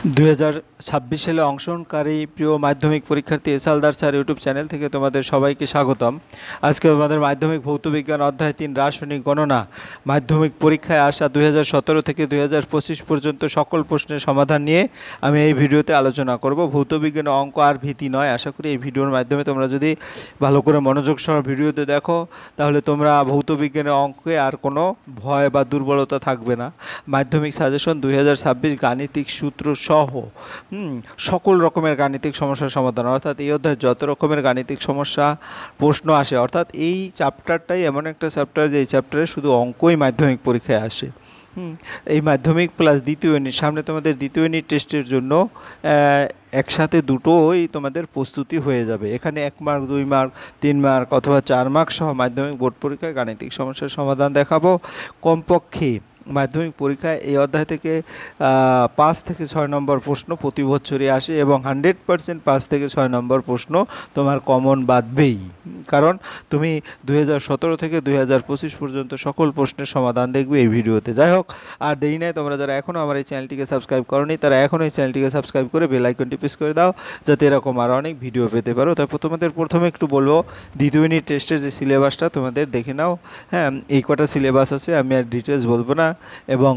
2026 সালে অংশগ্রহণকারী প্রিয় মাধ্যমিক পরীক্ষার্থী S Haldar sir YouTube channel থেকে তোমাদের সবাইকে স্বাগতম। আজকে আমাদের মাধ্যমিক ভৌতবিজ্ঞান অধ্যায় 3 রাসায়নিক গণনা মাধ্যমিক পরীক্ষায় আসা 2017 থেকে 2025 পর্যন্ত সকল প্রশ্নের সমাধান নিয়ে আমি এই ভিডিওতে আলোচনা করব। ভৌতবিজ্ঞানের অঙ্ক আর ভীতি নয়। আশা করি এই ভিডিওর মাধ্যমে তোমরা যদি ভালো করে মনোযোগ সহ ভিডিওতে দেখো তাহলে তোমরা ভৌতবিজ্ঞানের অঙ্কে আর কোনো ভয় বা দুর্বলতা থাকবে না। মাধ্যমিক সাজেশন 2026 গাণিতিক সূত্র সহ সকল রকমের গাণিতিক সমস্যার সমাধান, অর্থাৎ এই অধ্যায়ে যত রকমের গাণিতিক সমস্যা প্রশ্ন আসে, অর্থাৎ এই চ্যাপ্টারটাই এমন একটা চ্যাপ্টার যে এই চ্যাপ্টারে শুধু অঙ্কই মাধ্যমিক পরীক্ষায় আসে। এই মাধ্যমিক প্লাস দ্বিতীয় ইউনিট, সামনে তোমাদের দ্বিতীয় ইউনিট টেস্টের জন্য একসাথে দুটোই তোমাদের প্রস্তুতি হয়ে যাবে। এখানে 1 মার্ক 2 মার্ক 3 মার্ক অথবা 4 মার্ক সহ মাধ্যমিক বোর্ড পরীক্ষায় গাণিতিক সমস্যার সমাধান দেখাবো। কমপক্ষে মাধ্যমিক পরীক্ষায় এই অধ্যায় থেকে 5 থেকে 6 নম্বর প্রশ্ন প্রতি বছরই আসে এবং 100% 5 থেকে 6 নম্বর প্রশ্ন তোমার কমন বাদবেই, কারণ তুমি 2017 থেকে 2025 পর্যন্ত সকল প্রশ্নের সমাধান দেখবে এই ভিডিওতে। যাই হোক, আর দেরি নেই, তোমরা যারা এখনও আমার এই চ্যানেলটিকে সাবস্ক্রাইব করোনি তারা এখনও এই চ্যানেলটিকে সাবস্ক্রাইব করে বেল আইকনটি প্রেস করে দাও, যাতে এরকম আরও অনেক ভিডিও পেতে পারো। তারপর তোমাদের প্রথমে একটু বলবো দ্বিতীয় ইউনিট টেস্টের যে সিলেবাসটা তোমাদের দেখে নাও। হ্যাঁ, এই কটা সিলেবাস আছে, আমি আর ডিটেলস বলবো না। এবং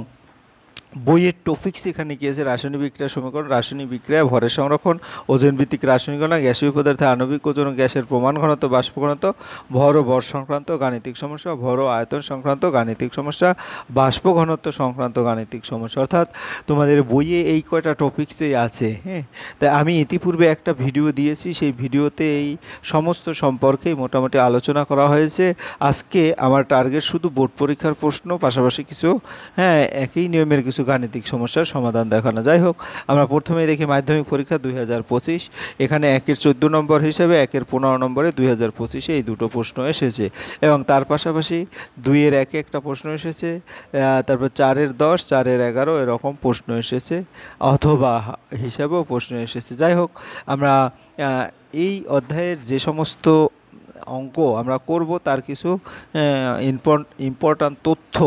বইয়ের টপিক্স এখানে কি আছে: রাসায়নিক বিক্রিয়া সমীকরণ, রাসায়নিক বিক্রিয়া, ভরের সংরক্ষণ, ওজন ভিত্তিক রাসায়নিক গণনা, গ্যাসীয় পদার্থে আণবিক ওজন ও গ্যাসের প্রমাণ ঘনত্ব, বাষ্প ঘনত্ব, ভর ও ভর সংক্রান্ত গাণিতিক সমস্যা, ভর ও আয়তন সংক্রান্ত গাণিতিক সমস্যা, বাষ্প ঘনত্ব সংক্রান্ত গাণিতিক সমস্যা, অর্থাৎ তোমাদের বইয়ে এই কয়টা টপিক্সই আছে। হ্যাঁ, তাই আমি ইতিপূর্বে একটা ভিডিও দিয়েছি, সেই ভিডিওতে এই সমস্ত সম্পর্কেই মোটামুটি আলোচনা করা হয়েছে। আজকে আমার টার্গেট শুধু বোর্ড পরীক্ষার প্রশ্ন, পাশাপাশি কিছু একই নিয়মের কিছু গাণিতিক সমস্যার সমাধান দেখানো। যাই হোক, আমরা প্রথমেই দেখি মাধ্যমিক পরীক্ষা 2025। এখানে 1-এর 14 নম্বর হিসেবে 1-এর 15 নম্বরে 2025-এ এই দুটো প্রশ্ন এসেছে এবং তার পাশাপাশি 2-এর 1-এ একটা প্রশ্ন এসেছে, তারপর 4-এর 10, 4-এর 11 এরকম প্রশ্ন এসেছে, অথবা হিসাবেও প্রশ্ন এসেছে। যাই হোক, আমরা এই অধ্যায়ের যে সমস্ত অঙ্ক আমরা করব তার কিছু ইম্পর্ট্যান্ট তথ্য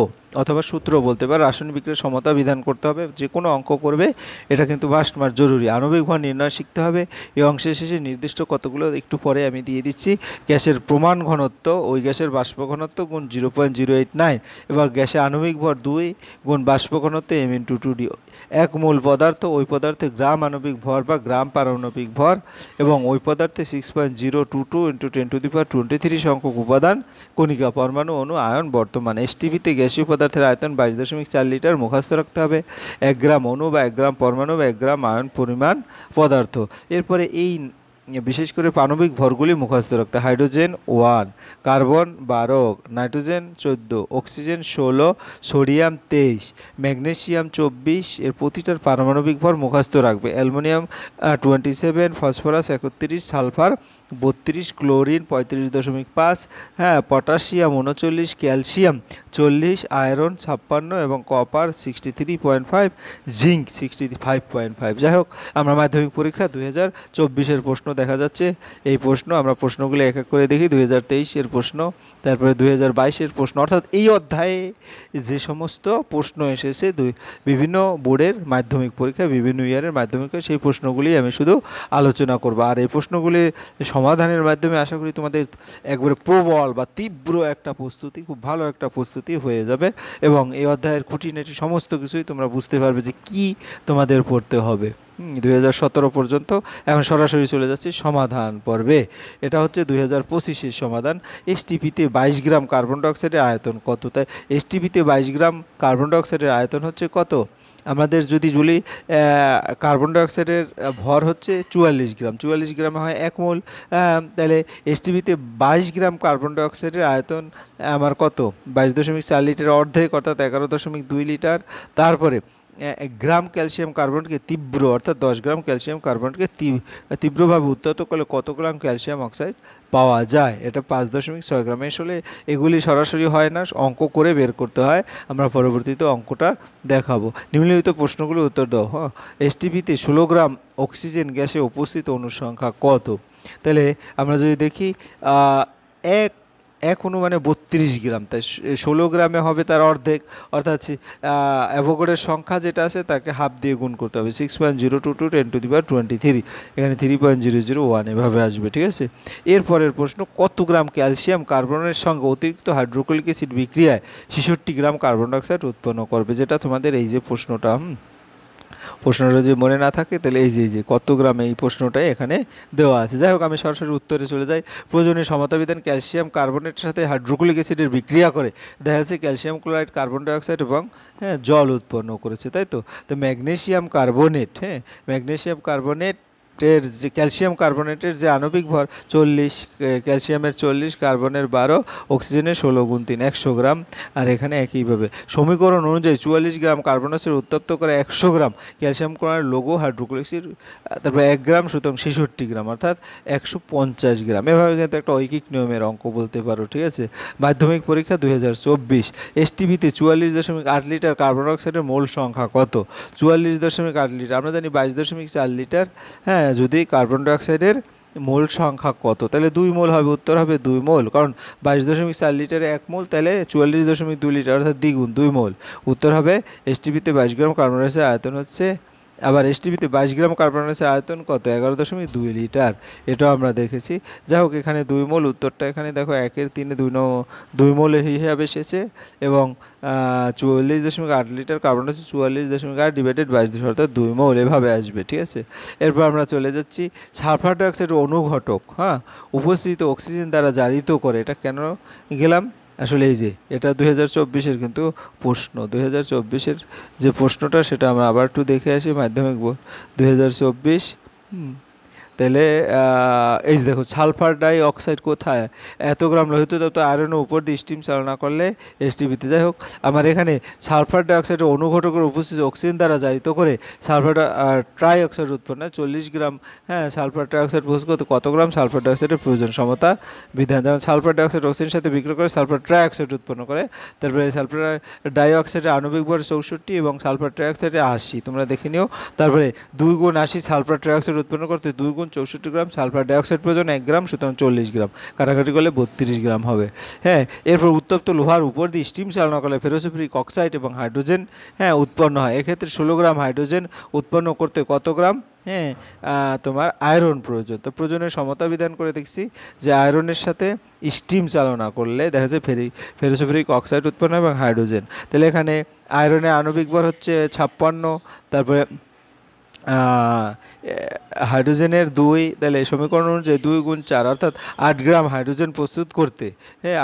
অথবা সূত্র বলতে পারে। রাসায়নিক বিক্রিয়ার সমতা বিধান করতে হবে, যে কোনো অঙ্ক করবে এটা কিন্তু মাস্ট জরুরি। আণবিক ভর নির্ণয় শিখতে হবে। এই অংশের শেষে নির্দিষ্ট কতগুলো একটু পরে আমি দিয়ে দিচ্ছি। গ্যাসের প্রমাণ ঘনত্ব, ওই গ্যাসের বাষ্প ঘনত্ব গুণ 0.089, এবার গ্যাসে আণবিক ভর 2 গুণ বাষ্প ঘনত্ব m×2d। এক মূল পদার্থ, ওই পদার্থে গ্রাম আণবিক ভর বা গ্রাম পারমাণবিক ভর, এবং ওই পদার্থে 6.022 × 10⁻23 সংখ্যক উপাদান, কণিকা, পরমাণু, অণু, আয়ন, বর্তমান। এসটিভিতে গ্যাসীয় পদার্থের আয়তন 22.4 লিটার মুখস্থ রাখতে হবে। 1 গ্রাম অণু বা 1 গ্রাম পরমাণু বা 1 গ্রাম আয়ন পরিমাণ পদার্থ। এরপরে এই বিশেষ করে পাণবিক ভরগুলি মুখস্থ রাখতে: hydrogen 1, carbon 12, nitrogen 14, oxygen 16, sodium 23, magnesium 24, এর প্রতিটার পারমাণবিক ভর মুখস্থ রাখবে। অ্যালুমিনিয়াম 27, ফসফরাস 31, সালফার 32, ক্লোরিন 35.5, হ্যাঁ, পটাশিয়াম 39, ক্যালসিয়াম 40, আয়রন 56 এবং কপার 63.5, জিঙ্ক 65.5। যাই হোক, আমরা মাধ্যমিক পরীক্ষা 2024-এর প্রশ্ন দেখা যাচ্ছে। এই প্রশ্ন আমরা প্রশ্নগুলো এক এক করে দেখি। 2023-এর প্রশ্ন, তারপরে 2022-এর প্রশ্ন, অর্থাৎ এই অধ্যায়ে যে সমস্ত প্রশ্ন এসেছে বিভিন্ন বোর্ডের মাধ্যমিক পরীক্ষায়, বিভিন্ন ইয়ারের মাধ্যমিক, সেই প্রশ্নগুলি আমি শুধু আলোচনা করব। আর এই প্রশ্নগুলির সমাধানের মাধ্যমে আশা করি তোমাদের একবারে প্রবল বা তীব্র একটা প্রস্তুতি, খুব ভালো একটা প্রস্তুতি হয়ে যাবে এবং এই অধ্যায়ের খুঁটিনাটি সমস্ত কিছুই তোমরা বুঝতে পারবে যে কি তোমাদের পড়তে হবে। 2017 পর্যন্ত। এখন সরাসরি চলে যাচ্ছি সমাধান পর্বে। এটা হচ্ছে 2025-এর সমাধান। এসটিপিতে 22 গ্রাম কার্বন ডাইঅক্সাইডের আয়তন কত? তাই এসটিপিতে 22 গ্রাম কার্বন ডাইঅক্সাইডের আয়তন হচ্ছে কত? আমাদের যদি বলি কার্বন ডাইঅক্সাইডের ভর হচ্ছে 44 গ্রাম, 44 গ্রামে হয় 1 মোল, তাহলে এসটিভিতে 22 গ্রাম কার্বন ডাইঅক্সাইডের আয়তন আমার কত? 22.4 লিটার, অর্ধেক অর্থাৎ 11.2 লিটার। তারপরে গ্রাম ক্যালসিয়াম কার্বনকে তীব্র, অর্থাৎ 10 গ্রাম ক্যালসিয়াম কার্বনকে তীব্রভাবে উত্তপ্ত করলে কত গ্রাম ক্যালসিয়াম অক্সাইড পাওয়া যায়? এটা 5.6 গ্রাম। আসলে এগুলি সরাসরি হয় না, অঙ্ক করে বের করতে হয়। আমরা পরবর্তীতে অঙ্কটা দেখাবো। নিম্নলিখিত প্রশ্নগুলো উত্তর দাও। হ্যাঁ, এসটিভিতে 16 গ্রাম অক্সিজেন গ্যাসে উপস্থিত অণুর সংখ্যা কত? তাহলে আমরা যদি দেখি 1 এক অণু মানে 32 গ্রাম, তাই 16 গ্রামে হবে তার অর্ধেক, অর্থাৎ অ্যাভোগাড্রোর সংখ্যা যেটা আছে তাকে হাফ দিয়ে গুণ করতে হবে, 6.022 10⁻23, এখানে 3.001 এভাবে আসবে, ঠিক আছে। এরপরের প্রশ্ন, কত গ্রাম ক্যালসিয়াম কার্বনের সঙ্গে অতিরিক্ত হাইড্রোক্লোরিক অ্যাসিড বিক্রিয়ায় 66 গ্রাম কার্বন ডাইঅক্সাইড উৎপন্ন করবে, যেটা তোমাদের এই যে প্রশ্নটা, প্রশ্নটা যদি মনে না থাকে তাহলে এই যে কত গ্রাম, এই প্রশ্নটাই এখানে দেওয়া আছে। যাই হোক, আমি সরাসরি উত্তরে চলে যাই। প্রয়োজনীয় সমতাবিধান, ক্যালসিয়াম কার্বনেটের সাথে হাইড্রোক্লোরিক অ্যাসিডের বিক্রিয়া করে দেখা যাচ্ছে ক্যালসিয়াম ক্লোরাইড, কার্বন ডাইঅক্সাইড এবং জল উৎপন্ন করেছে, তাই তো। তো ম্যাগনেসিয়াম কার্বনেট, ম্যাগনেসিয়াম কার্বনেট এর যে ক্যালসিয়াম কার্বনেটের যে আণবিক ভর 40, ক্যালসিয়ামের 40, কার্বনের 12, অক্সিজেনের 16 × 3 100 গ্রাম। আর এখানে একইভাবে সমীকরণ অনুযায়ী 44 গ্রাম কার্বন ডাইঅক্সাইড উত্তপ্ত করে 100 গ্রাম ক্যালসিয়াম ক্লোরাইড লৌহ হাইড্রোক্লোরিক অ্যাসিড, তারপর 1 গ্রাম, সুতরাং 66 গ্রাম, অর্থাৎ 150 গ্রাম। এভাবে কিন্তু একটা ঐকিক নিয়মের অঙ্ক বলতে পারো, ঠিক আছে। মাধ্যমিক পরীক্ষা 2024, এসটিভিতে 44.8 লিটার কার্বন ডাইঅক্সাইডের মোল সংখ্যা কত? 44.8 লিটার, আমরা জানি 22.4 লিটার, যদি কার্বন ডাইঅক্সাইডের মোল সংখ্যা কত, তাহলে 2 মোল হবে, উত্তর হবে 2 মোল, কারণ 22.4 লিটারে 1 মোল, তাহলে 44.2 লিটার, অর্থাৎ দ্বিগুণ 2 মোল। উত্তর হবে এসটিভিতে 22 গ্রাম কার্বন ডাইঅক্সাইড আয়তন হচ্ছে, আবার এসটিভিতে 22 গ্রাম কার্বন ডাইঅক্সাইড আয়তন কত? 11.2 লিটার, এটাও আমরা দেখেছি। যাই হোক, এখানে 2 মোল, উত্তরটা এখানে দেখো 1/3 2 মোল হিসাবে এসেছে, এবং 44.8 লিটার কার্বন ডাইঅক্সাইড 44.8 ডিভাইডেড 22, অর্থাৎ 2 মোল, এভাবে আসবে, ঠিক আছে। এরপর আমরা চলে যাচ্ছি সালফার ডাইঅক্সাইড অনুঘটক, উপস্থিত অক্সিজেন দ্বারা জারিত করে, এটা কেন গেলাম? আসলে এই যে এটা 2024-এর কিন্তু প্রশ্ন, 2024-এর যে প্রশ্নটা সেটা আমরা আবার একটু দেখে আসি। মাধ্যমিক 2024, তাহলে এই যে দেখো, সালফার ডাই অক্সাইড কোথায়? এত গ্রাম লোহিত তত্ত্ব আয়রনের উপর দিয়ে স্টিম চালনা করলে এসটিভিতে। যাই হোক, আমার এখানে সালফার ডাইঅক্সাইডের অনুঘটকের উপস্থিত অক্সিজেন দ্বারা জারিত করে সালফার ট্রাই অক্সাইড উৎপন্ন, 40 গ্রাম সালফার ডাইঅক্সাইড প্রস্তুত করতে কত গ্রাম সালফার ডাইঅক্সাইডের প্রয়োজন? সমতা বিধান, যেমন সালফার ডাইঅক্সাইড অক্সিজেনের সাথে বিক্রিয়া করে সালফার ট্রাই অক্সাইড উৎপন্ন করে। তারপরে সালফার ডাইঅক্সাইডের আণবিক ভর 64 এবং সালফার ট্রাই অক্সাইডে 80, তোমরা দেখে নিও। তারপরে 2 × 80 সালফার ট্রাই অক্সাইড উৎপন্ন করতে 2 × 64 গ্রাম সালফার ডাইঅক্সাইড প্রয়োজন, 1 গ্রাম, সুতরাং 40 গ্রাম, কাটাকাটি করলে 32 গ্রাম হবে। এরপর উত্তপ্ত লোহার উপর দিয়ে স্টিম চালনা করলে ফেরোসুলফুরিক অক্সাইড এবং হাইড্রোজেন উৎপন্ন হয়। এক্ষেত্রে 16 গ্রাম হাইড্রোজেন উৎপন্ন করতে কত গ্রাম তোমার আয়রন প্রয়োজন? তো প্রয়োজনের সমতা বিধান করে দেখছি যে আয়রনের সাথে স্টিম চালনা করলে দেখা যায় ফেরোসুলফুরিক অক্সাইড উৎপন্ন এবং হাইড্রোজেন। তাহলে এখানে আয়রনের আণবিক ভর হচ্ছে 56, তারপরে হাইড্রোজেনের 2, তাহলে সমীকরণ অনুযায়ী 2 × 4, অর্থাৎ 8 গ্রাম হাইড্রোজেন প্রস্তুত করতে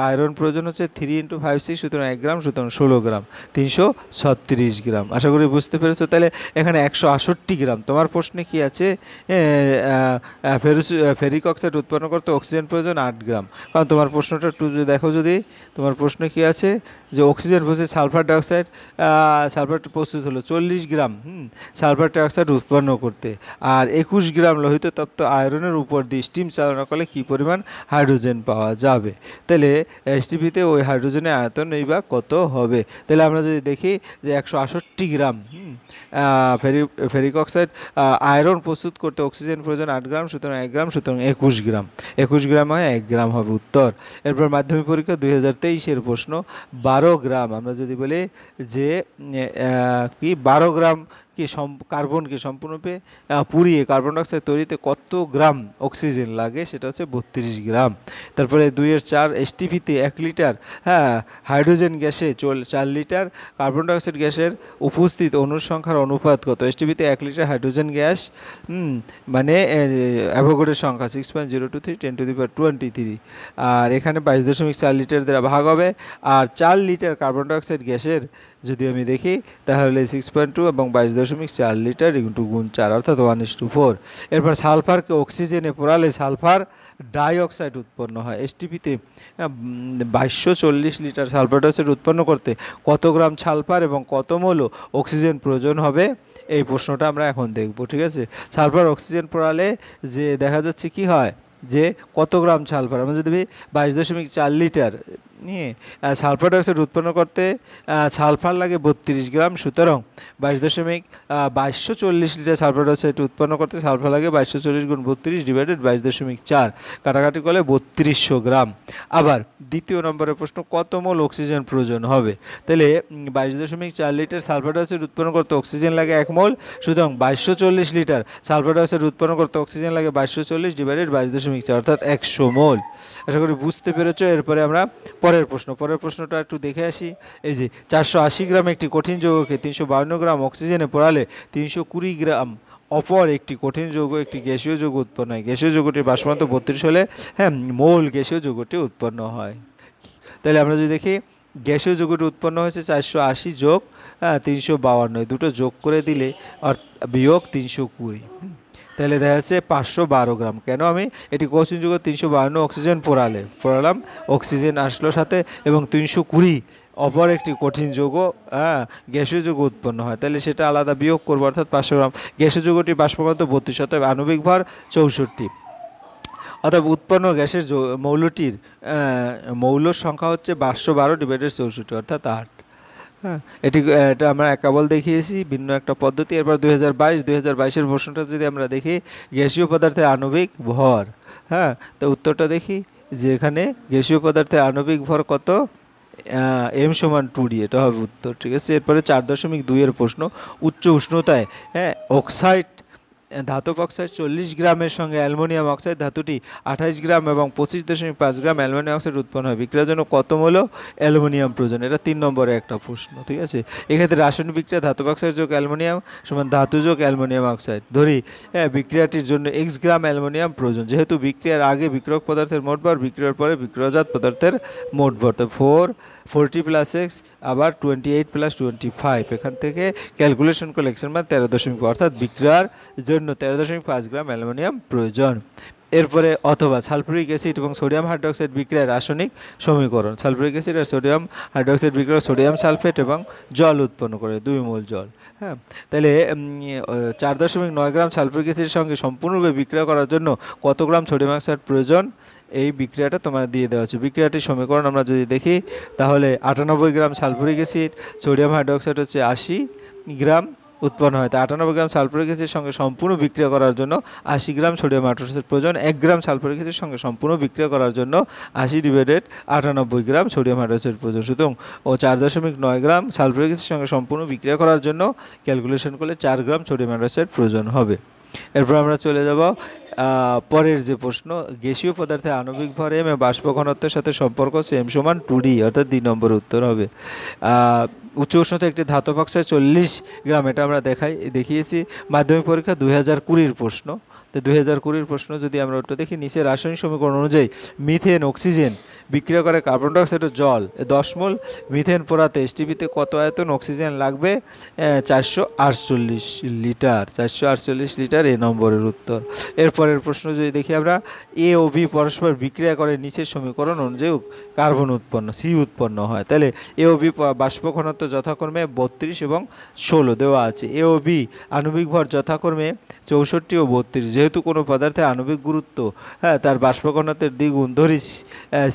আয়রন প্রয়োজন হচ্ছে 3 × 5 6, সুতরাং 1 গ্রাম, সুতরাং 16 গ্রাম, 336 গ্রাম। আশা করি বুঝতে পেরেছো। তাহলে এখানে 168 গ্রাম। তোমার প্রশ্নে কি আছে? ফেরিক অক্সাইড উৎপন্ন করতে অক্সিজেন প্রয়োজন 8 গ্রাম, কারণ তোমার প্রশ্নটা একটু দেখো, যদি তোমার প্রশ্নে কি আছে যে অক্সিজেন প্রস্তুত সালফার ডাইঅক্সাইড, সালফার প্রস্তুত হলো 40 গ্রাম সালফার ডাইঅক্সাইড উৎপন্ন করতে, আর 21 গ্রাম লোহিত তত্ত্ব আয়রনের উপর দিয়ে স্টিম চালনা করলে কী পরিমাণ হাইড্রোজেন পাওয়া যাবে? তাহলে এসটিভিতে ওই হাইড্রোজেনের আয়তন এই বা কত হবে? তাহলে আমরা যদি দেখি যে 168 গ্রাম ফেরিক অক্সাইড আয়রন প্রস্তুত করতে অক্সিজেন প্রয়োজন 8 গ্রাম, সুতরাং 1 গ্রাম, সুতরাং 21 গ্রাম, 21 গ্রাম হয় 1 গ্রাম হবে উত্তর। এরপর মাধ্যমিক পরীক্ষা 2023-এর প্রশ্ন, 12 গ্রাম, আমরা যদি বলি যে কি 12 গ্রাম কি কার্বনকে সম্পূর্ণরূপে পুড়িয়ে কার্বন ডাইঅক্সাইড তৈরিতে কত গ্রাম অক্সিজেন লাগে? সেটা হচ্ছে 32 গ্রাম। তারপরে 2-4, এসটিভিতে 1 লিটার হাইড্রোজেন গ্যাসে 4 লিটার কার্বন ডাইঅক্সাইড গ্যাসের উপস্থিত অণুর সংখ্যার অনুপাত কত? এসটিভিতে 1 লিটার হাইড্রোজেন গ্যাস মানে অ্যাভোগাড্রোর সংখ্যা 6.023 10⁻23, আর এখানে 22.4 লিটার দ্বারা ভাগ হবে। আর 4 লিটার কার্বন ডাইঅক্সাইড গ্যাসের যদি আমি দেখি তাহলে 6.2 এবং 22.4 লিটার × 4, অর্থাৎ 1:4। এরপর সালফারকে অক্সিজেনে পোড়ালে সালফার ডাইঅক্সাইড উৎপন্ন হয়। এসটিপিতে 2240 লিটার সালফার ডাইঅক্সাইড উৎপন্ন করতে কত গ্রাম সালফার এবং কত মোল অক্সিজেন প্রয়োজন হবে? এই প্রশ্নটা আমরা এখন দেখব, ঠিক আছে। সালফার অক্সিজেন পোড়ালে যে দেখা যাচ্ছে কি হয় যে কত গ্রাম সালফার, আমরা যদি 22.4 লিটার নিয়ে সালফার ডাইঅক্সাইড উৎপন্ন করতে সালফার লাগে 32 গ্রাম, সুতরাং 2240 লিটার সালফার ডাইঅক্সাইড উৎপন্ন করতে সালফার লাগে 2240 গুণ 32 ডিভাইডেড 22.4, কাটাকাটি করলে 3200 গ্রাম। আবার দ্বিতীয় নম্বরের প্রশ্ন, কত মোল অক্সিজেন প্রয়োজন হবে? তাহলে 22.4 লিটার সালফার ডাইঅক্সাইড উৎপন্ন করতে অক্সিজেন লাগে 1 মোল, সুতরাং 2240 লিটার সালফার ডাইঅক্সাইড উৎপন্ন করতে অক্সিজেন লাগে 2240 ডিভাইডেড 22.4 অর্থাৎ 100 মোল। আশা করি বুঝতে পেরেছো। এরপরে আমরা পরের প্রশ্নটা একটু দেখে আসি। এই যে 480 গ্রাম একটি কঠিন যৌগকে 352 গ্রাম অক্সিজেনে পোড়ালে 320 গ্রাম অপর একটি কঠিন যৌগ একটি গ্যাসীয় যৌগ উৎপন্ন হয়। গ্যাসীয় যৌগটির বাষ্পান্ত 32 হলে মোল গ্যাসীয় যৌগটি উৎপন্ন হয়। তাহলে আমরা যদি দেখি গ্যাসীয় যৌগটি উৎপন্ন হয়েছে 480 যোগ 352, দুটো যোগ করে দিলে বিয়োগ 320, তাহলে দেখা যাচ্ছে 512 গ্রাম। কেন আমি এটি কঠিন যৌগ 352 অক্সিজেন পোড়ালাম, অক্সিজেন আসলো সাথে এবং 320 অপর একটি কঠিন যৌগ গ্যাসীয় যৌগ উৎপন্ন হয়, তাহলে সেটা আলাদা বিয়োগ করবো, অর্থাৎ 500 গ্রাম। গ্যাসীয় যৌগটির বাষ্পঘনত্ব 32, অর্থাৎ আণবিক ভর 64, অর্থাৎ উৎপন্ন গ্যাসের মৌলটির মৌলর সংখ্যা হচ্ছে 512 ডিভাইডেড 64 অর্থাৎ 8। এটা আমরা কেবল দেখিয়েছি ভিন্ন একটা পদ্ধতি। এরপর 2022-এর প্রশ্নটা যদি আমরা দেখি, গ্যাসীয় পদার্থের আণবিক ভর, তো উত্তরটা দেখি যে এখানে গ্যাসীয় পদার্থের আণবিক ভর কত, m = 2d, এটা হবে উত্তর। ঠিক আছে। এরপরে 4.2-এর প্রশ্ন, উচ্চ উষ্ণতায় অক্সাইড ধাতব অক্সাইড 40 গ্রামের সঙ্গে অ্যালুমিনিয়াম অক্সাইড ধাতুটি 28 গ্রাম এবং 25.5 গ্রাম অ্যালুমিনিয়াম অক্সাইড উৎপন্ন হয়। বিক্রিয়ার জন্য কত মোল অ্যালুমিনিয়াম প্রয়োজন? এটা 3 নম্বরে একটা প্রশ্ন। ঠিক আছে। এক্ষেত্রে রাসায়নিক বিক্রিয়া ধাতব অক্সাইড যোগ অ্যালুমিনিয়াম সমান ধাতু যোগ অ্যালুমিনিয়াম অক্সাইড। ধরি বিক্রিয়াটির জন্য x গ্রাম অ্যালুমিনিয়াম প্রয়োজন। যেহেতু বিক্রিয়ার আগে বিক্রিয়ক পদার্থের মোট ভর, বিক্রিয়ার পরে বিক্রিয়াজাত পদার্থের মোট ভর, তো 40 + x আবার 28 + 25, এখান থেকে ক্যালকুলেশন করলে x এর মান 13.5, অর্থাৎ বিক্রিয়ার জন্য 13.5 গ্রাম অ্যালুমিনিয়াম প্রয়োজন। এরপরে অথবা সালফুরিক অ্যাসিড এবং সোডিয়াম হাইড্রোক্সাইড বিক্রিয়ার রাসায়নিক সমীকরণ। সালফুরিক অ্যাসিড আর সোডিয়াম হাইড্রোক্সাইড বিক্রিয়া সোডিয়াম সালফেট এবং জল উৎপন্ন করে 2 মোল জল। তাহলে 4.9 গ্রাম সালফুরিক অ্যাসিডের সঙ্গে সম্পূর্ণরূপে বিক্রিয়া করার জন্য কত গ্রাম সোডিয়াম অক্সাইড প্রয়োজন? এই বিক্রিয়াটা তোমার দিয়ে দেওয়া আছে। বিক্রিয়াটির সমীকরণ আমরা যদি দেখি, তাহলে 98 গ্রাম সালফুরিক অ্যাসিড, সোডিয়াম হাইড্রোক্সাইড হচ্ছে 80 গ্রাম উৎপন্ন হয়। তা 98 গ্রাম সালফুরিক অ্যাসিডের সঙ্গে সম্পূর্ণ বিক্রিয়া করার জন্য 80 গ্রাম সোডিয়াম হাইড্রোক্সাইড প্রয়োজন। 1 গ্রাম সালফুরিক অ্যাসিডের সঙ্গে সম্পূর্ণ বিক্রিয়া করার জন্য 80 ডিভাইডেড 98 গ্রাম সোডিয়াম হাইড্রোক্সাইড প্রয়োজন। সুতরাং 4.9 গ্রাম সালফুরিক অ্যাসিডের সঙ্গে সম্পূর্ণ বিক্রিয়া করার জন্য ক্যালকুলেশন করলে 4 গ্রাম সোডিয়াম হাইড্রোক্সাইড প্রয়োজন হবে। এরপর আমরা চলে যাব পরের যে প্রশ্ন, গ্যাসীয় পদার্থের আণবিক ভর m এবং বাষ্প ঘনত্বের সাথে সম্পর্ক হচ্ছে m = 2d, অর্থাৎ 2 নম্বর উত্তর হবে। উচ্চ উষ্ণতা একটি ধাতব অক্সাইড 40 গ্রাম, এটা আমরা দেখিয়েছি মাধ্যমিক পরীক্ষা 2020-এর প্রশ্ন। তো 2020-এর প্রশ্ন যদি আমরা ওটা দেখি, নিচে রাসায়নিক সমীকরণ অনুযায়ী মিথেন অক্সিজেন বিক্রিয়া করে কার্বন ডাইঅক্সাইড ও জল 10 মোল মিথেন পোড়াতে এসটিপিতে কত আয়তন অক্সিজেন লাগবে? 448 লিটার। 448 লিটার এ নম্বরের উত্তর। এরপরের প্রশ্ন যদি দেখি আমরা, এ ও বি পরস্পর বিক্রিয়া করে নিচের সমীকরণ অনুযায়ী কার্বন সি উৎপন্ন হয়। তাহলে এ ও বি বাষ্প ঘনত্ব যথাক্রমে 32 এবং 16 দেওয়া আছে। এ ও বি আণবিক ভর যথাক্রমে 64 ও 32। যেহেতু কোনো পদার্থের আণবিক গুরুত্ব তার বাষ্প ঘনত্বের দ্বিগুণ, ধরি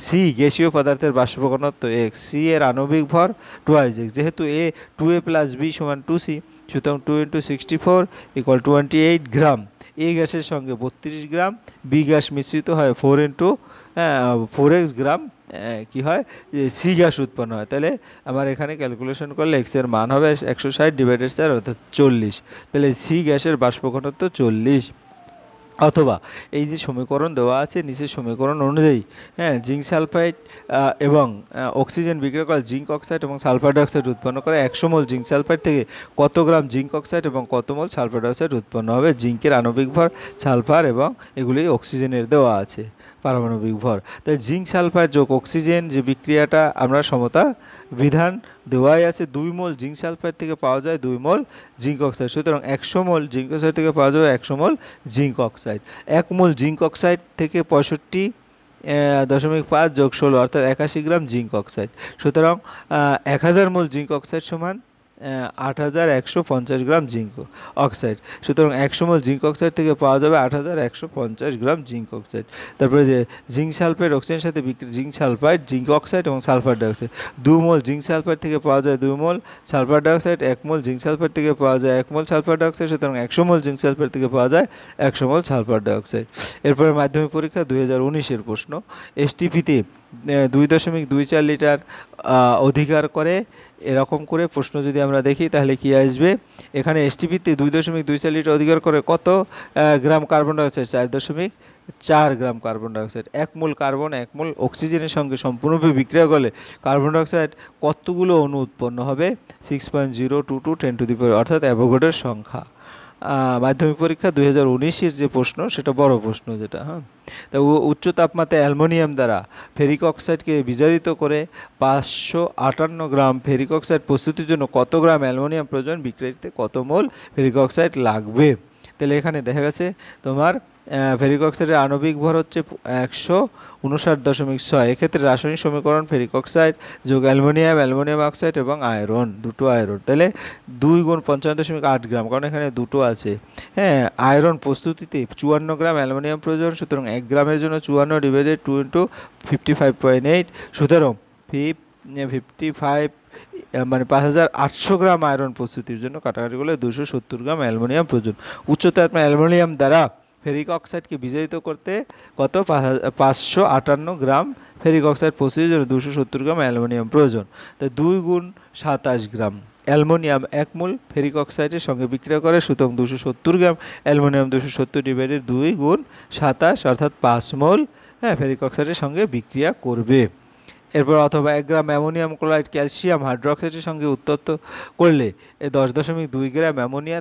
সি গ্যাসীয় পদার্থের বাষ্প ঘনত্ব x, সি এর আণবিক ভর 2x, যেহেতু a 2a + b = 2c, সুতরাং 2 × 64 = 28 গ্রাম। এ গ্যাসের সঙ্গে 32 গ্রাম বি গ্যাস মিশ্রিত হয় 4x গ্রাম কি হয়, সি গ্যাস উৎপন্ন হয়। তাহলে আমার এখানে ক্যালকুলেশন করলে x এর মান হবে 160 ডিভাইডেড 4 অর্থাৎ 40। তাহলে সি গ্যাসের বাষ্প ঘনত্ব 40। অথবা এই যে সমীকরণ দেওয়া আছে নিচের সমীকরণ অনুযায়ী জিঙ্ক সালফাইড এবং অক্সিজেন বিক্রিয়া করে জিঙ্ক অক্সাইড এবং সালফার ডাইঅক্সাইড উৎপন্ন করে। 100 মোল জিঙ্ক সালফাইড থেকে কত গ্রাম জিঙ্ক অক্সাইড এবং কত মোল সালফার ডাইঅক্সাইড উৎপন্ন হবে? জিঙ্কের আণবিক ভর, সালফার এবং এগুলি অক্সিজেনের দেওয়া আছে পারমাণবিক ভর। তাই জিঙ্ক সালফাইড যোগ অক্সিজেন যে বিক্রিয়াটা আমরা সমতা বিধান দেওয়াই আছে, 2 মোল জিঙ্ক সালফাইড থেকে পাওয়া যায় 2 মোল জিঙ্ক অক্সাইড। সুতরাং 100 মোল জিঙ্ক অক্সাইড থেকে পাওয়া যাবে 100 মোল জিঙ্ক অক্সাইড। 1 মোল জিঙ্ক অক্সাইড থেকে 65.5 যোগ 16 অর্থাৎ 81 গ্রাম জিঙ্ক অক্সাইড। সুতরাং 1000 মোল জিঙ্ক অক্সাইড সমান 8150 গ্রাম জিঙ্ক অক্সাইড। সুতরাং 100 মোল জিঙ্ক অক্সাইড থেকে পাওয়া যাবে 8150 গ্রাম জিঙ্ক অক্সাইড। তারপরে যে জিঙ্ক সালফাইড অক্সিজেনের সাথে জিঙ্ক সালফাইড, জিঙ্ক অক্সাইড এবং সালফার ডাইঅক্সাইড। 2 মোল জিঙ্ক সালফাইড থেকে পাওয়া যায় 2 মোল সালফার ডাইঅক্সাইড, 1 মোল জিঙ্ক সালফাইড থেকে পাওয়া যায় 1 মোল সালফার ডাইঅক্সাইড। সুতরাং 100 মোল জিঙ্ক সালফাইড থেকে পাওয়া যায় 100 মোল সালফার ডাইঅক্সাইড। এরপরে মাধ্যমিক পরীক্ষা 2019-এর প্রশ্ন, এসটিপিতে 2.24 লিটার অধিকার করে এরকম করে প্রশ্ন যদি আমরা দেখি তাহলে কি আসবে? এখানে এসটিপিতে 2.24 লিটার অধিকার করে কত গ্রাম কার্বন ডাইঅক্সাইড? 4.4 গ্রাম কার্বন ডাইঅক্সাইড। 1 মোল কার্বন 1 মোল অক্সিজেনের সঙ্গে সম্পূর্ণভাবে বিক্রিয়া করলে কার্বন ডাইঅক্সাইড কতগুলো অণু উৎপন্ন হবে? 6.022 10⁻, অর্থাৎ অ্যাভোগাড্রোর সংখ্যা। মাধ্যমিক পরীক্ষা 2019-এর যে প্রশ্ন সেটা বড় প্রশ্ন যেটা, হ্যাঁ। তা উচ্চ তাপমাত্রায় অ্যালুমিনিয়াম দ্বারা ফেরিক অক্সাইডকে বিজারিত করে 558 গ্রাম ফেরিক অক্সাইড প্রস্তুতির জন্য কত গ্রাম অ্যালুমিনিয়াম প্রয়োজন? বিক্রিয়াতে কত মোল ফেরিক অক্সাইড লাগবে? তাহলে এখানে দেখা গেছে তোমার ফেরিক অক্সাইডের আণবিক ভর হচ্ছে 159.6। এক্ষেত্রে রাসায়নিক সমীকরণ ফেরিক অক্সাইড যোগ অ্যালুমিনিয়াম, অ্যালুমিনিয়াম অক্সাইড এবং আয়রন, দুটো আয়রন। তাহলে 2 × 55.8 গ্রাম, কারণ এখানে দুটো আছে, হ্যাঁ। আয়রন প্রস্তুতিতে 54 গ্রাম অ্যালুমিনিয়াম প্রয়োজন। সুতরাং 1 গ্রামের জন্য 54 / 2 × 55.8। সুতরাং 55 মানে 5800 গ্রাম আয়রন প্রস্তুতির জন্য কাটাকাটি করলে 270 গ্রাম অ্যালুমিনিয়াম প্রয়োজন। উচ্চ তাপমাত্রায় অ্যালুমিনিয়াম দ্বারা ফেরিক অক্সাইডকে বিজারিত করতে কত? 558 গ্রাম ফেরিক অক্সাইড প্রস্তুতির জন্য 270 গ্রাম অ্যালুমিনিয়াম প্রয়োজন। তাই 2 × 27 গ্রাম অ্যালুমিনিয়াম 1 মোল ফেরিক অক্সাইডের সঙ্গে বিক্রিয়া করে। সুতরাং 270 গ্রাম অ্যালুমিনিয়াম 270 / 2 × 27, অর্থাৎ 5 মোল, হ্যাঁ, ফেরিক অক্সাইডের সঙ্গে বিক্রিয়া করবে। এরপর অথবা 1 গ্রাম অ্যামোনিয়াম ক্লোরাইড ক্যালসিয়াম হাইড্রোক্সাইডের সঙ্গে উত্তপ্ত করলে 10.2 গ্রাম অ্যামোনিয়া,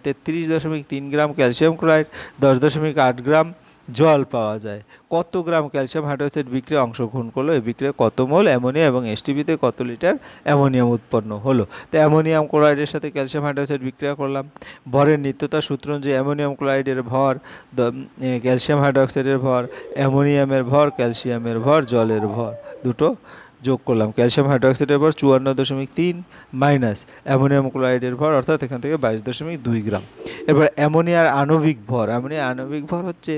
33.3 গ্রাম ক্যালসিয়াম ক্লোরাইড, 10.8 গ্রাম জল পাওয়া যায়। কত গ্রাম ক্যালসিয়াম হাইড্রোক্সাইড বিক্রিয়া অংশগ্রহণ করলো? এই বিক্রিয়া কত মোল অ্যামোনিয়া এবং এসটিপিতে কত লিটার অ্যামোনিয়াম উৎপন্ন হলো? তো অ্যামোনিয়াম ক্লোরাইডের সাথে ক্যালসিয়াম হাইড্রোক্সাইড বিক্রিয়া করলাম। ভরের নিত্যতার সূত্র যে অ্যামোনিয়াম ক্লোরাইডের ভর, ক্যালসিয়াম হাইড্রোক্সাইডের ভর, অ্যামোনিয়ামের ভর, ক্যালসিয়ামের ভর, জলের ভর, দুটো যোগ করলাম। ক্যালসিয়াম হাইড্রোক্সাইডের ভর 54.3 মাইনাস অ্যামোনিয়াম ক্লোরাইডের ভর, অর্থাৎ এখান থেকে 22.2 গ্রাম। এবার অ্যামোনিয়ার আণবিক ভর, অ্যামোনিয়ার আণবিক ভর হচ্ছে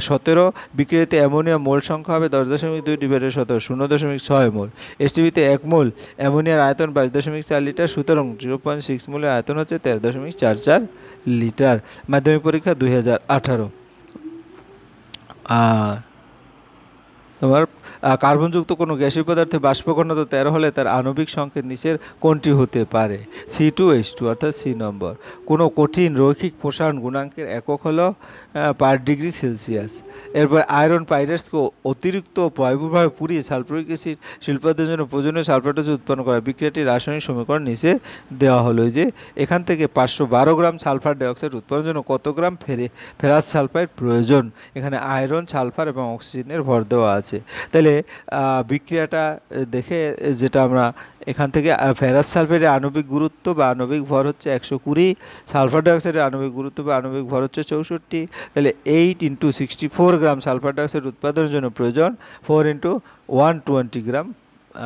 17। বিক্রিয়াতে অ্যামোনিয়া মোল সংখ্যা হবে 10.2 / 17, 0.6 মোল। এসটিপিতে 1 মোল অ্যামোনিয়ার আয়তন 22.4 লিটার। সুতরাং 0.6 মোলের আয়তন হচ্ছে 13.44 লিটার। মাধ্যমিক পরীক্ষা 2018। তোমার কার্বনযুক্ত কোনো গ্যাসীয় পদার্থে বাষ্প ঘনত্ব 13 হলে তার আণবিক সংকেত নিচের কোনটি হতে পারে? C2H2, অর্থাৎ সি নম্বর। কোনো কঠিন রৈখিক প্রসারণ গুণাঙ্কের একক হলো পার ডিগ্রি সেলসিয়াস। এরপর আয়রন পাইরেটসকে অতিরিক্ত প্রভাবে পুড়িয়ে সালফিউরিক অ্যাসিড শিল্পের জন্য প্রয়োজনীয় সালফেট উৎপন্ন করা। বিক্রিয়াটি রাসায়নিক সমীকরণ নিচে দেওয়া হলো যে এখান থেকে 512 গ্রাম সালফার ডাইঅক্সাইড উৎপাদনের জন্য কত গ্রাম ফেরাস সালফাইড প্রয়োজন? এখানে আয়রন, সালফার এবং অক্সিজেনের ভর দেওয়া আছে। তাহলে বিক্রিয়াটা দেখে যেটা আমরা এখান থেকে ফেরাস সালফাইডের আণবিক গুরুত্ব বা আণবিক ভর হচ্ছে 120, সালফার ডাইঅক্সাইডের আণবিক গুরুত্ব বা আণবিক ভর হচ্ছে 64। তাহলে 8 × 64 গ্রাম সালফার ডাইঅক্সাইড উৎপাদনের জন্য প্রয়োজন 4 × 120 গ্রাম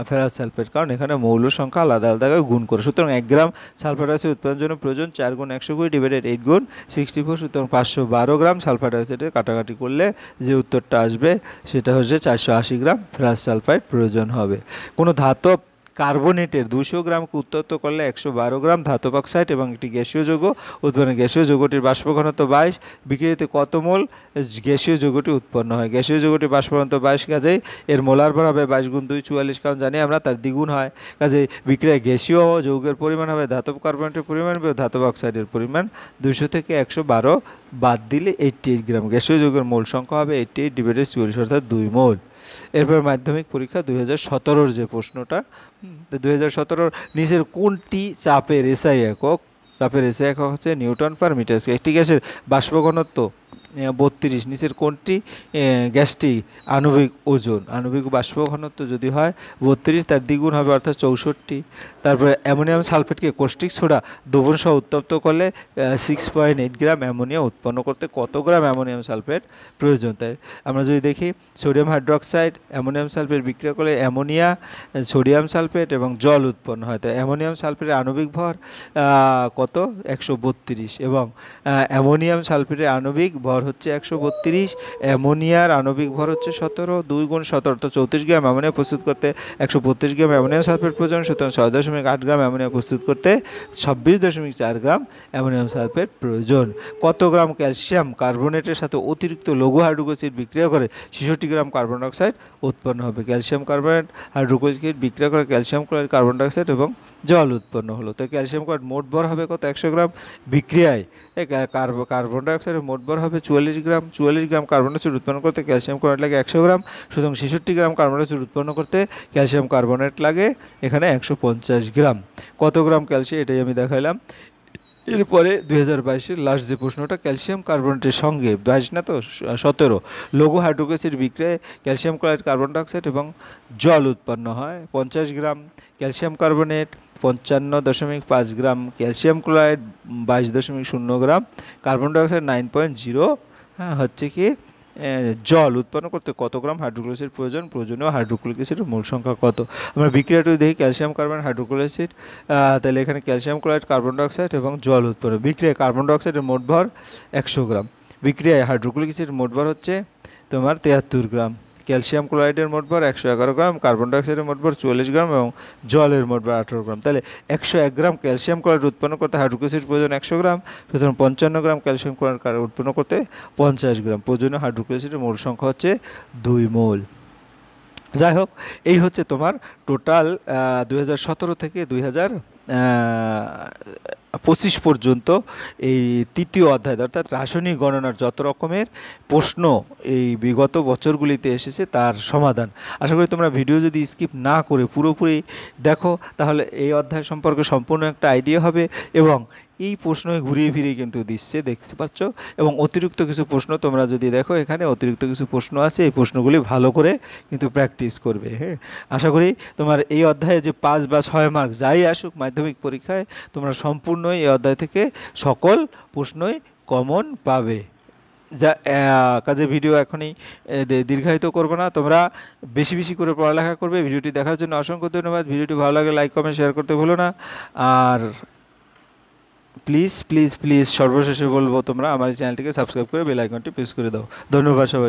ফেরাস সালফেট, কারণ এখানে মৌল সংখ্যা আলাদা আলাদা গুণ করে। সুতরাং 1 গ্রাম সালফার ডাইঅক্সাইড উৎপাদনের জন্য প্রয়োজন 4 × 120 / 8 × 64। সুতরাং 512 গ্রাম সালফার ডাইঅক্সাইডের কাটাকাটি করলে যে উত্তরটা আসবে সেটা হচ্ছে 480 গ্রাম ফেরাস সালফাইড প্রয়োজন হবে। কোনো ধাতব কার্বনেটের 200 গ্রামকে উত্তপ্ত করলে 112 গ্রাম ধাতব অক্সাইড এবং একটি গ্যাসীয় যৌগ উৎপন্ন। গ্যাসীয় যৌগটির বাষ্প ঘনত্ব 22। বিক্রিয়াতে কত মোল গ্যাসীয় যৌগটি উৎপন্ন হয়? গ্যাসীয় যৌগটির বাষ্প ঘনত্ব 22, কাজেই এর মোলার ভর হবে 22 × 2 = 44, কারণ জানি আমরা তার দ্বিগুণ হয়। কাজেই বিক্রিয়ায় গ্যাসীয় যৌগের পরিমাণ হবে ধাতব কার্বনেটের পরিমাণ এবং ধাতব অক্সাইডের পরিমাণ। 200 থেকে 112 বাদ দিলে 88 গ্রাম। গ্যাসীয় যৌগের মোল সংখ্যা হবে 88 / 44, অর্থাৎ 2 মোল। এরপর মাধ্যমিক পরীক্ষা 2017-র যে প্রশ্নটা, 2017-র নিচের কোনটি চাপের এসআই একক? চাপের এসআই একক হচ্ছে নিউটন পার মিটার স্কয়ার। একটি গ্যাসের বাষ্প ঘনত্ব 32, নিচের কোনটি গ্যাসটি আণবিক ওজন, আণবিক বাষ্প ঘনত্ব যদি হয় 32 তার দ্বিগুণ হবে অর্থাৎ 64। তারপরে অ্যামোনিয়াম সালফেটকে কষ্টিক সোডা দ্রবণ সহ উত্তপ্ত করলে 6.8 গ্রাম অ্যামোনিয়া উৎপন্ন করতে কত গ্রাম অ্যামোনিয়াম সালফেট প্রয়োজন। তাই আমরা যদি দেখি সোডিয়াম হাইড্রোক্সাইড অ্যামোনিয়াম সালফেট বিক্রিয়া করলে অ্যামোনিয়া, সোডিয়াম সালফেট এবং জল উৎপন্ন হয়। তাই অ্যামোনিয়াম সালফেটের আণবিক ভর কত 132 এবং অ্যামোনিয়াম সালফেটের আণবিক ভর হচ্ছে 132, অ্যামোনিয়ার আণবিক ভর হচ্ছে 17, 2 গুণ 17 তো 34 গ্রাম অ্যামোনিয়া প্রস্তুত করতে 132 গ্রাম অ্যামোনিয়াম সালফেট প্রয়োজন। সুতরাং 6.8 গ্রাম অ্যামোনিয়া প্রস্তুত করতে 26.4 গ্রাম অ্যামোনিয়াম সালফেট প্রয়োজন। কত গ্রাম ক্যালসিয়াম কার্বনেটের সাথে অতিরিক্ত লঘু হাইড্রোক্লোরিক অ্যাসিড বিক্রিয়া করে 66 গ্রাম কার্বন ডাইঅক্সাইড উৎপন্ন হবে। ক্যালসিয়াম কার্বনেট হাইড্রোক্লোরিক অ্যাসিড বিক্রিয়া করে ক্যালসিয়াম ক্লোরাইড, কার্বন ডাইঅক্সাইড এবং জল উৎপন্ন হলো। তো ক্যালসিয়াম ক্লোরাইড মোট ভর হবে কত 100 গ্রাম, বিক্রিয়ায় কার্বন ডাইঅক্সাইডের মোট ভর হবে 44 গ্রাম। 44 গ্রাম কার্বন ডাইঅক্সাইড উৎপন্ন করতে ক্যালসিয়াম ক্লোরাইড লাগে 100 গ্রাম, সুতরাং 66 গ্রাম কার্বন ডাইঅক্সাইড উৎপন্ন করতে ক্যালসিয়াম কার্বনেট লাগে এখানে 150 গ্রাম। কত গ্রাম ক্যালসিয়াম এটাই আমি দেখাইলাম। এরপরে 2022-এর লাস্ট যে প্রশ্নটা, ক্যালসিয়াম কার্বনেটের সঙ্গে 22 না তো 17 লঘু হাইড্রোক্লোরিক অ্যাসিড বিক্রিয়ায় ক্যালসিয়াম ক্লোরাইড, কার্বন ডাইঅক্সাইড এবং জল উৎপন্ন হয়। 50 গ্রাম ক্যালসিয়াম কার্বনেট, 55.5 গ্রাম ক্যালসিয়াম ক্লোরাইড, 22.0 গ্রাম কার্বন ডাইঅক্সাইড, 9.0 হচ্ছে কি জল উৎপন্ন করতে কত গ্রাম হাইড্রোক্লোরিক অ্যাসিড প্রয়োজন, প্রয়োজনীয় হাইড্রোক্লোরিক অ্যাসিডের মোল সংখ্যা কত। আমরা বিক্রিয়াটি দেখি ক্যালসিয়াম কার্বন হাইড্রোক্লোরিক অ্যাসিড, তাহলে এখানে ক্যালসিয়াম ক্লোরাইড, কার্বন ডাইঅক্সাইড এবং জল উৎপন্ন। বিক্রিয়ায় কার্বন ডাইঅক্সাইডের মোট ভর 100 গ্রাম, বিক্রিয়ায় হাইড্রোক্লোরিক অ্যাসিডের মোট ভর হচ্ছে তোমার 73 গ্রাম। ক্যালসিয়াম ক্লোরাইডের মোট ভর 111 গ্রাম, কার্বন ডাইঅক্সাইডের মোট ভর 44 গ্রাম এবং জলের মোট ভর 18 গ্রাম। তাহলে 101 গ্রাম ক্যালসিয়াম ক্লোরাইড উৎপন্ন করতে হাইড্রোক্লোরিক অ্যাসিড প্রয়োজন 100 গ্রাম, সুতরাং 55 গ্রাম ক্যালসিয়াম ক্লোরাইড উৎপন্ন করতে 50 গ্রাম। প্রয়োজনীয় হাইড্রোক্লোরিক অ্যাসিডের মোল সংখ্যা হচ্ছে 2 মোল। যাই হোক, এই হচ্ছে তোমার টোটাল 2017 থেকে 2025 পর্যন্ত এই তৃতীয় অধ্যায় অর্থাৎ রাসায়নিক গণনার যত রকমের প্রশ্ন এই বিগত বছরগুলিতে এসেছে তার সমাধান। আশা করি তোমরা ভিডিও যদি স্কিপ না করে পুরোপুরি দেখো তাহলে এই অধ্যায় সম্পর্কে সম্পূর্ণ একটা আইডিয়া হবে এবং এই প্রশ্ন ঘুরিয়ে ফিরিয়ে কিন্তু দিচ্ছে, দেখতে পাচ্ছ। এবং অতিরিক্ত কিছু প্রশ্ন তোমরা যদি দেখো, এখানে অতিরিক্ত কিছু প্রশ্ন আছে, এই প্রশ্নগুলি ভালো করে কিন্তু প্র্যাকটিস করবে। হ্যাঁ, আশা করি তোমার এই অধ্যায়ে যে 5 বা 6 মার্ক যাই আসুক মাধ্যমিক পরীক্ষায় তোমরা সম্পূর্ণই এই অধ্যায় থেকে সকল প্রশ্নই কমন পাবে। যা কাজে ভিডিও এখনই দীর্ঘায়িত করবো না, তোমরা বেশি বেশি করে পড়ালেখা করবে। ভিডিওটি দেখার জন্য অসংখ্য ধন্যবাদ। ভিডিওটি ভালো লাগলে লাইক কমেন্ট শেয়ার করতে ভুলো না। আর প্লিজ প্লিজ প্লিজ সর্বশেষে বলবো তোমরা আমার চ্যানেলটিকে সাবস্ক্রাইব করে বেল আইকনটি প্রেস করে দাও। ধন্যবাদ সবাই।